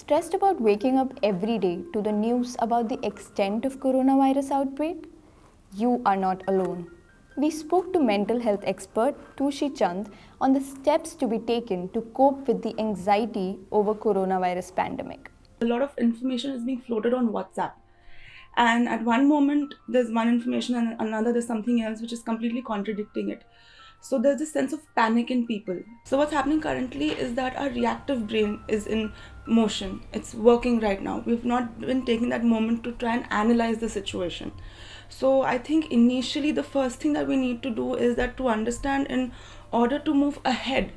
Stressed about waking up every day to the news about the extent of coronavirus outbreak? You are not alone. We spoke to mental health expert Tushi Chand on the steps to be taken to cope with the anxiety over coronavirus pandemic. A lot of information is being floated on WhatsApp. And at one moment, there's one information, and another, there's something else which is completely contradicting it. So there's this sense of panic in people. So what's happening currently is that our reactive brain is in motion. It's working right now. We've not been taking that moment to try and analyze the situation. So I think initially the first thing that we need to do is that to understand, in order to move ahead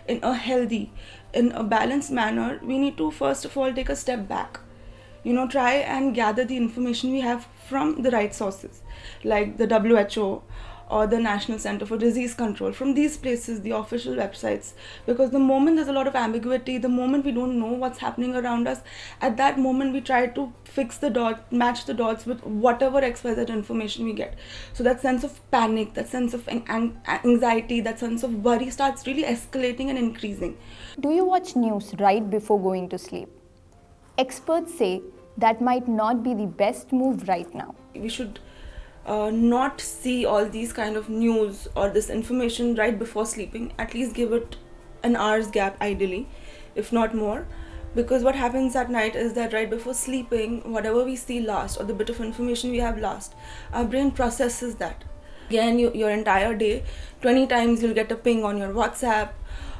in a healthy, in a balanced manner, we need to first of all take a step back. Try and gather the information we have from the right sources, like the WHO or the National Center for Disease Control, from these places, the official websites. Because the moment there's a lot of ambiguity, the moment we don't know what's happening around us, at that moment we try to fix the dot, match the dots with whatever XYZ information we get. So that sense of panic, that sense of anxiety, that sense of worry starts really escalating and increasing. Do you watch news right before going to sleep? Experts say that might not be the best move right now. We should not see all these kind of news or this information right before sleeping. At least give it an hour's gap ideally, if not more. Because what happens at night is that right before sleeping, whatever we see last or the bit of information we have last, our brain processes that. Again, your entire day, 20 times you'll get a ping on your WhatsApp,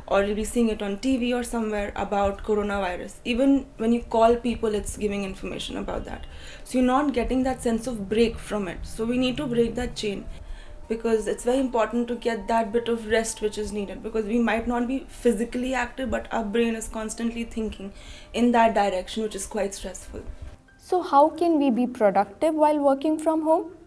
or you'll be seeing it on TV or somewhere about coronavirus. Even when you call people, it's giving information about that. So you're not getting that sense of break from it. So we need to break that chain, because it's very important to get that bit of rest which is needed, because we might not be physically active, but our brain is constantly thinking in that direction, which is quite stressful. So how can we be productive while working from home?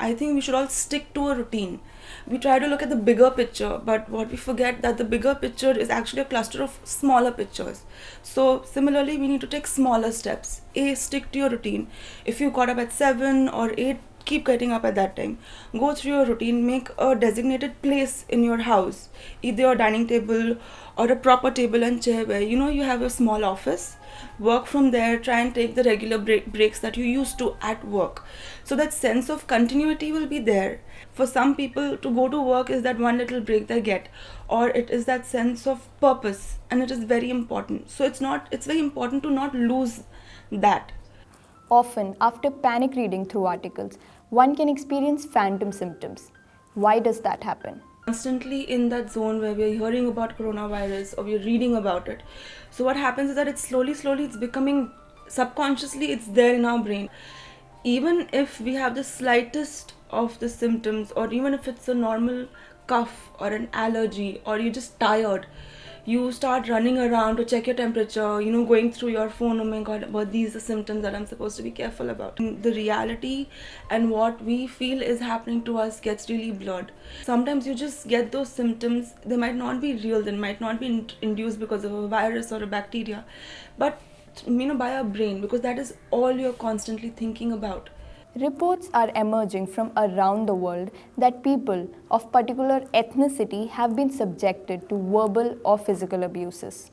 I think we should all stick to a routine. We try to look at the bigger picture, but what we forget that the bigger picture is actually a cluster of smaller pictures. So similarly, we need to take smaller steps. A, stick to your routine. If you got up at 7 or 8, keep getting up at that time. Go through your routine, make a designated place in your house, either your dining table or a proper table and chair where you have a small office. Work from there, try and take the regular breaks that you used to at work. So that sense of continuity will be there. For some people, to go to work is that one little break they get, or it is that sense of purpose, and it is very important. So it's very important to not lose that. Often, after panic reading through articles, one can experience phantom symptoms. Why does that happen? Constantly in that zone where we're hearing about coronavirus or we're reading about it. So what happens is that it's slowly it's becoming, subconsciously it's there in our brain. Even if we have the slightest of the symptoms, or even if it's a normal cough or an allergy, or you're just tired, you start running around to check your temperature, going through your phone, oh my god, but these are symptoms that I'm supposed to be careful about. The reality and what we feel is happening to us gets really blurred. Sometimes you just get those symptoms, they might not be real, they might not be induced because of a virus or a bacteria, but by our brain, because that is all you're constantly thinking about. Reports are emerging from around the world that people of particular ethnicity have been subjected to verbal or physical abuses.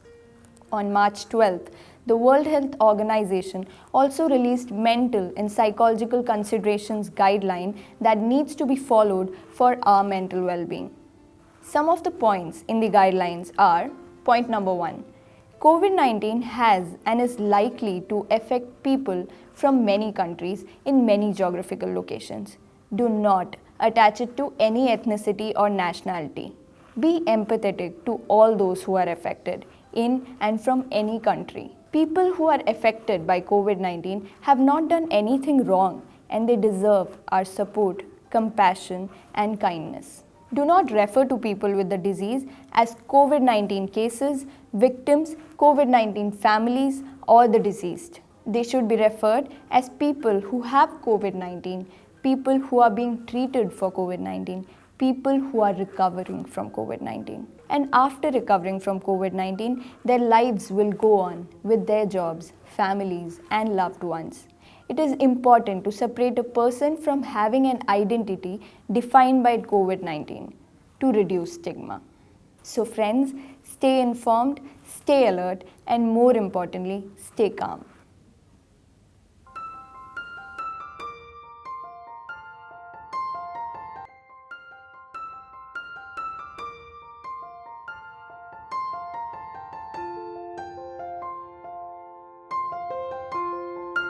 On March 12th, the World Health Organization also released mental and psychological considerations guideline that needs to be followed for our mental well-being. Some of the points in the guidelines are: point number 1. COVID-19 has and is likely to affect people from many countries in many geographical locations. Do not attach it to any ethnicity or nationality. Be empathetic to all those who are affected in and from any country. People who are affected by COVID-19 have not done anything wrong, and they deserve our support, compassion, and kindness. Do not refer to people with the disease as COVID-19 cases, victims, COVID-19 families, or the deceased. They should be referred as people who have COVID-19, people who are being treated for COVID-19, people who are recovering from COVID-19. And after recovering from COVID-19, their lives will go on with their jobs, families, and loved ones. It is important to separate a person from having an identity defined by COVID-19 to reduce stigma. So friends, stay informed, stay alert, and more importantly, stay calm.